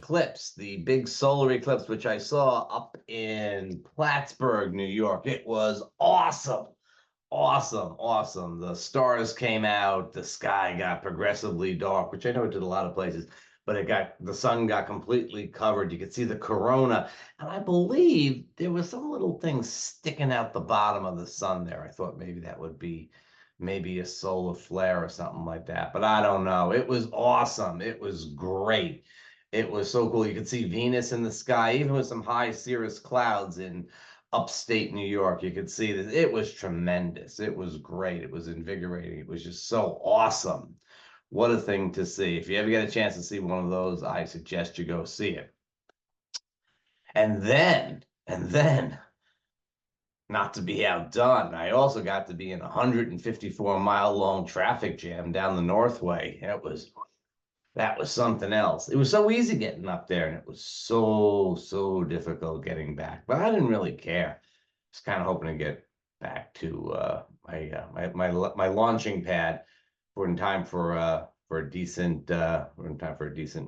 eclipse, the big solar eclipse, which I saw up in Plattsburgh, New York. It was awesome. Awesome, awesome. The stars came out, the sky got progressively dark, which I know it did a lot of places, but the sun got completely covered. You could see the corona, and I believe there was some little thing sticking out the bottom of the sun there. I thought maybe that would be maybe a solar flare or something like that, but I don't know. It was awesome. It was great. It was so cool. You could see Venus in the sky, even with some high cirrus clouds in upstate New York. You could see that it was tremendous. It was great. It was invigorating. It was just so awesome. What a thing to see. If you ever get a chance to see one of those, I suggest you go see it. And then, not to be outdone, I also got to be in a 154-mile-long traffic jam down the Northway. That was something else. It was so easy getting up there, and it was so difficult getting back. But I didn't really care. Just kind of hoping to get back to my launching pad in time for a decent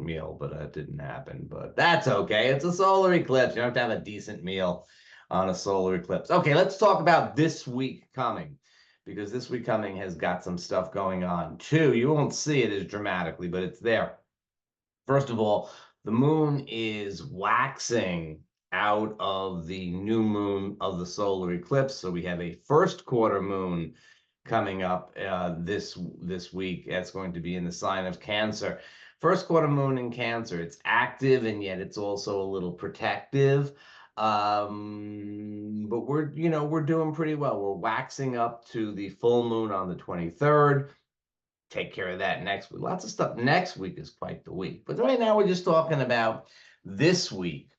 meal, but it didn't happen. But that's okay. It's a solar eclipse. You don't have to have a decent meal on a solar eclipse. Okay, let's talk about this week coming, because this week coming has got some stuff going on too. You won't see it as dramatically, but it's there. First of all, the moon is waxing out of the new moon of the solar eclipse. So we have a first quarter moon coming up this week. That's going to be in the sign of Cancer. First quarter moon in Cancer. It's active, and yet it's also a little protective. But we're doing pretty well. We're waxing up to the full moon on the 23rd. Take care of that next week. Lots of stuff next week is quite the week. But right now we're just talking about this week.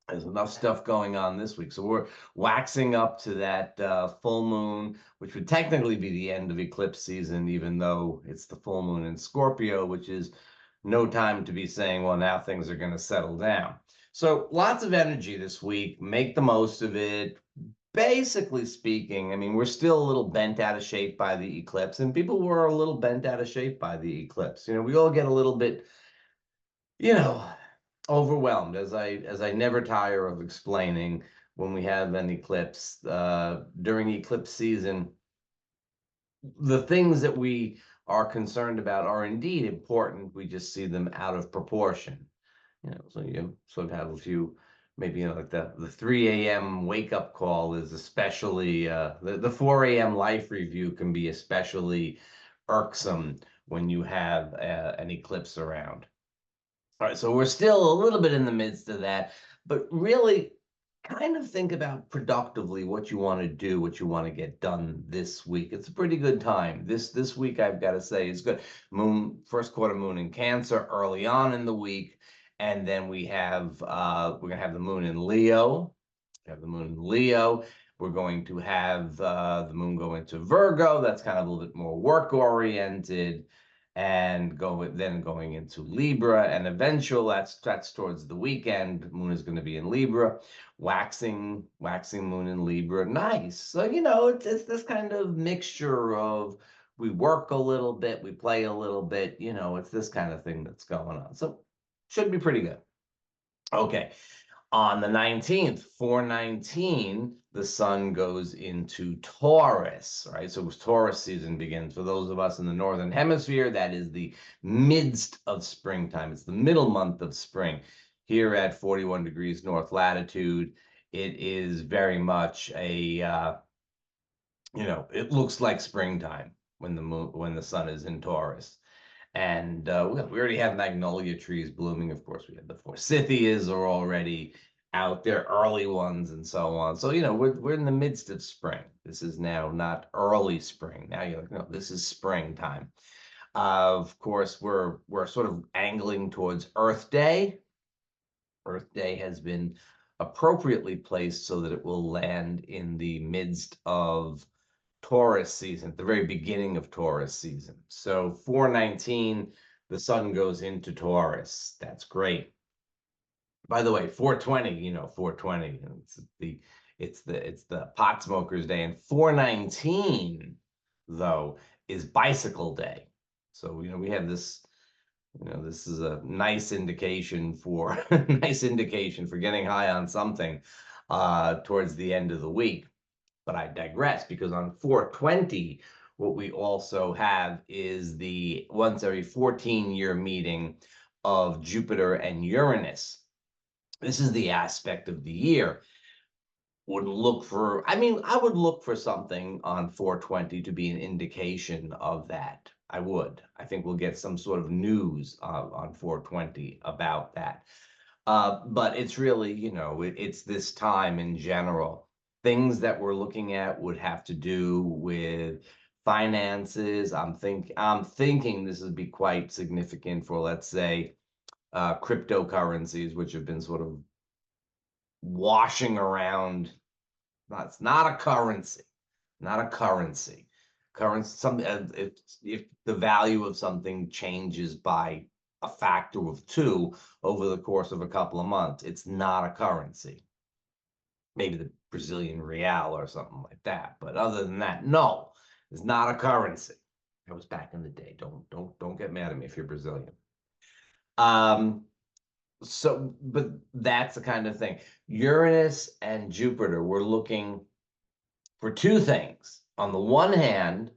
There's enough stuff going on this week. So we're waxing up to that full moon, which would technically be the end of eclipse season, even though it's the full moon in Scorpio, which is no time to be saying, well, now things are going to settle down. So lots of energy this week. Make the most of it. Basically speaking, I mean, we're still a little bent out of shape by the eclipse, and people were a little bent out of shape by the eclipse. We all get a little bit, overwhelmed, as I never tire of explaining when we have an eclipse. During eclipse season, the things that we are concerned about are indeed important. We just see them out of proportion. So you sort of have a few, maybe like the 3 a.m. wake up call is especially the 4 a.m. life review can be especially irksome when you have an eclipse around. All right, so we're still a little bit in the midst of that, but really kind of think about productively what you want to do, what you want to get done this week. It's a pretty good time. This week, I've got to say, is good. First quarter moon in Cancer early on in the week. And then we're gonna have the moon in Leo. We're going to have the moon go into Virgo. That's kind of a little bit more work oriented, and going into Libra, and eventually that's towards the weekend. The moon is going to be in Libra, waxing moon in Libra. Nice. So it's this kind of mixture of, we work a little bit, we play a little bit. It's this kind of thing that's going on. So should be pretty good. Okay. On the 19th, 4/19, the sun goes into Taurus, right? So Taurus season begins. For those of us in the Northern Hemisphere, that is the midst of springtime. It's the middle month of spring. Here at 41 degrees north latitude, it is very much it looks like springtime when the sun is in Taurus. And we already have magnolia trees blooming. Of course, we have the forsythias are already out there, early ones, and so on. So we're in the midst of spring. This is now not early spring. Now you're like, no, this is springtime. Of course, we're sort of angling towards Earth Day. Earth Day has been appropriately placed so that it will land in the midst of Taurus season, at the very beginning of Taurus season. So 4/19, the sun goes into Taurus. That's great. By the way, 4/20, 4/20, it's the pot smokers day, and 4/19 though is bicycle day. So we have this This is a nice indication for nice indication for getting high on something towards the end of the week. But I digress, because on 420, what we also have is the once every 14-year meeting of Jupiter and Uranus. This is the aspect of the year. I would look for something on 420 to be an indication of that. I would. I think we'll get some sort of news on 420 about that. But it's really, it's this time in general. Things that we're looking at would have to do with finances. I'm thinking this would be quite significant for, let's say, cryptocurrencies, which have been sort of washing around. It's not a currency, not a currency. If the value of something changes by a factor of 2 over the course of a couple of months, it's not a currency. Maybe the Brazilian real or something like that, but other than that, no, it's not a currency. That was back in the day. Don't get mad at me if you're Brazilian. But that's the kind of thing. Uranus and Jupiter, we're looking for two things. On the one hand,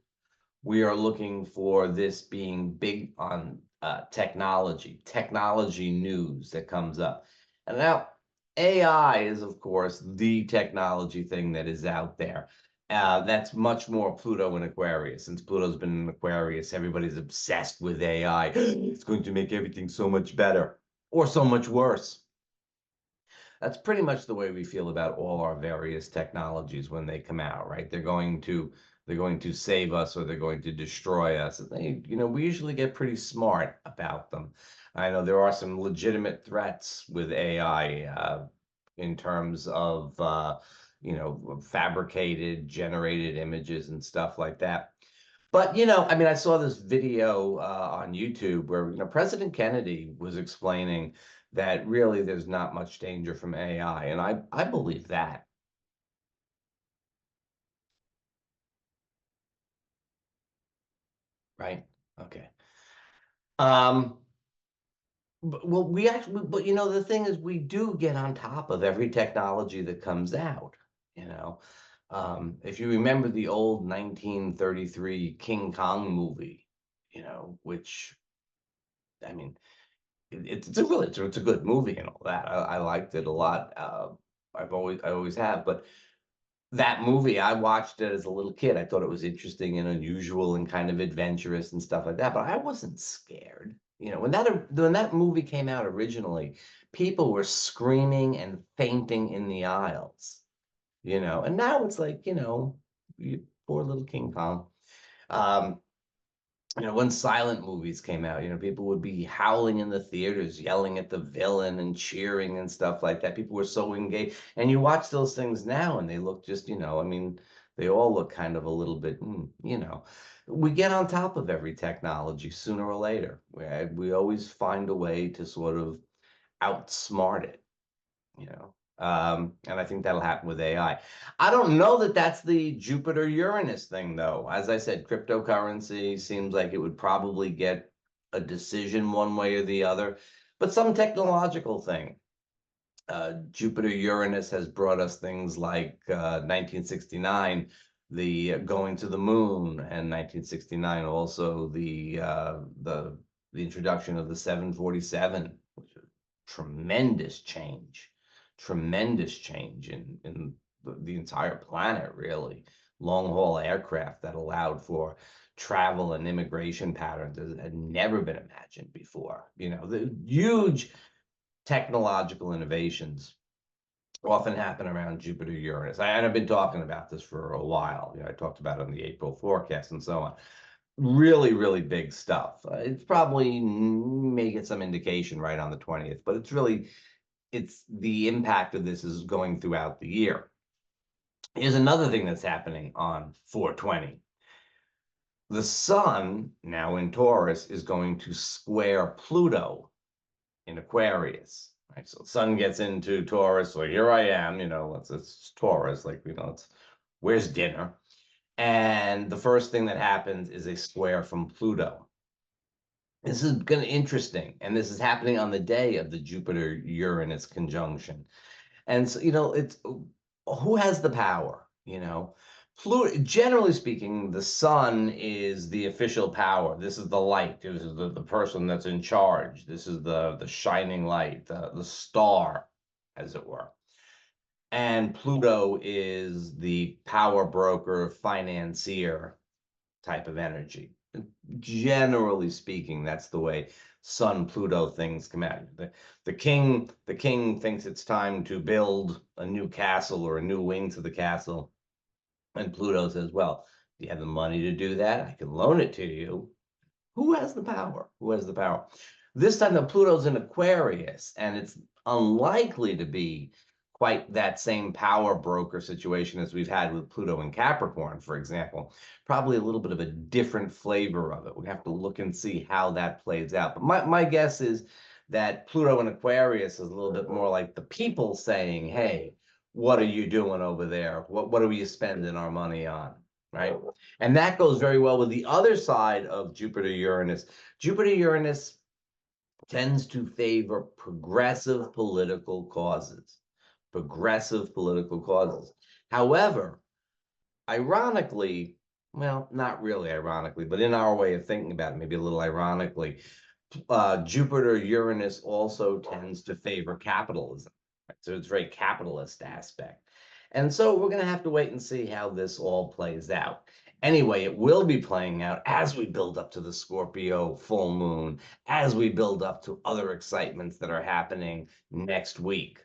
we are looking for this being big on technology news that comes up. And now AI is, of course, the technology thing that is out there. That's much more Pluto in Aquarius. Since Pluto's been in Aquarius, everybody's obsessed with AI. It's going to make everything so much better or so much worse. That's pretty much the way we feel about all our various technologies when they come out, right? They're going to save us or they're going to destroy us. And we usually get pretty smart about them. I know there are some legitimate threats with AI in terms of fabricated, generated images and stuff like that. But I saw this video on YouTube where President Kennedy was explaining that really there's not much danger from AI, and I believe that. Right? Okay. Um, but the thing is, we do get on top of every technology that comes out, you know. If you remember the old 1933 King Kong movie, which, I mean, it's a good movie and all that. I liked it a lot. I always have. But that movie, I watched it as a little kid. I thought it was interesting and unusual and kind of adventurous and stuff like that. But I wasn't scared. When that movie came out originally, people were screaming and fainting in the aisles. And now it's like, you poor little King Kong. Um, when silent movies came out, people would be howling in the theaters, yelling at the villain and cheering and stuff like that. People were so engaged. And you watch those things now and they look just, they all look kind of a little bit, we get on top of every technology sooner or later. We always find a way to sort of outsmart it. And I think that'll happen with AI. I don't know that that's the Jupiter-Uranus thing, though. As I said, cryptocurrency seems like it would probably get a decision one way or the other, but some technological thing. Jupiter-Uranus has brought us things like 1969, the going to the moon, and 1969 also the introduction of the 747, which is tremendous change in the entire planet, really. Long haul aircraft that allowed for travel and immigration patterns that had never been imagined before. The huge technological innovations often happen around Jupiter Uranus. I've been talking about this for a while. I talked about it on the April forecast and so on. Really, really big stuff. It's probably may get some indication right on the 20th, but it's the impact of this is going throughout the year. Here's another thing that's happening on 420. The sun, now in Taurus, is going to square Pluto in Aquarius. Right? So the sun gets into Taurus, so here I am, it's Taurus, like, it's where's dinner? And the first thing that happens is a square from Pluto. This is going to interesting, and this is happening on the day of the Jupiter-Uranus conjunction. And so, it's who has the power, Pluto, generally speaking, the sun is the official power. This is the light. This is the person that's in charge. This is the shining light, the star, as it were. And Pluto is the power broker, financier type of energy. Generally speaking, that's the way Sun Pluto things come out. The king thinks it's time to build a new castle or a new wing to the castle, and Pluto says, "Well, do you have the money to do that? I can loan it to you." Who has the power? Who has the power? This time, the Pluto's in Aquarius, and it's unlikely to be quite that same power broker situation as we've had with Pluto and Capricorn, for example. Probably a little bit of a different flavor of it. We have to look and see how that plays out. But my guess is that Pluto in Aquarius is a little bit more like the people saying, "Hey, what are you doing over there? What are we spending our money on?" Right? And that goes very well with the other side of Jupiter-Uranus. Jupiter-Uranus tends to favor progressive political causes. Progressive political causes. However, ironically, well, not really ironically, but in our way of thinking about it, maybe a little ironically, Jupiter-Uranus also tends to favor capitalism. Right? So it's very capitalist aspect. And so we're going to have to wait and see how this all plays out. Anyway, it will be playing out as we build up to the Scorpio full moon, as we build up to other excitements that are happening next week.